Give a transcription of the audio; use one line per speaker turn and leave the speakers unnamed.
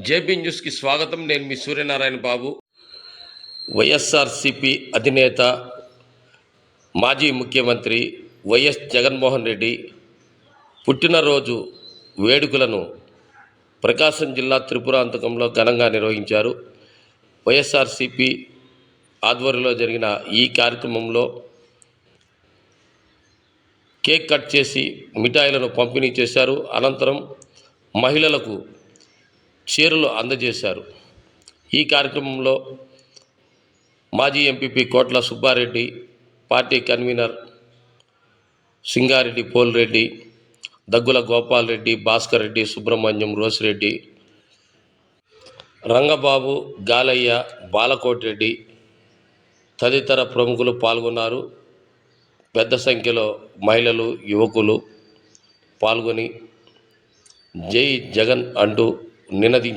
JB న్యూస్కి స్వాగతం. నేను మీ సూర్యనారాయణ బాబు. వైఎస్ఆర్సిపి అధినేత మాజీ ముఖ్యమంత్రి వైఎస్ జగన్మోహన్ రెడ్డి పుట్టినరోజు వేడుకలను ప్రకాశం జిల్లా త్రిపురాంతకంలో ఘనంగా నిర్వహించారు. వైఎస్ఆర్సిపి ఆధ్వర్యంలో జరిగిన ఈ కార్యక్రమంలో కేక్ కట్ చేసి మిఠాయిలను పంపిణీ చేశారు. అనంతరం మహిళలకు చీరలు అందజేశారు. ఈ కార్యక్రమంలో మాజీ ఎంపీపీ కోట్ల సుబ్బారెడ్డి, పార్టీ కన్వీనర్ సింగారెడ్డి పోల్రెడ్డి, దగ్గుల గోపాల్ రెడ్డి, భాస్కర్ రెడ్డి, సుబ్రహ్మణ్యం, రోసిరెడ్డి, రంగబాబు, గాలయ్య, బాలకోటి రెడ్డి తదితర ప్రముఖులు పాల్గొన్నారు. పెద్ద సంఖ్యలో మహిళలు, యువకులు పాల్గొని జై జగన్ అంటూ నినదించారు.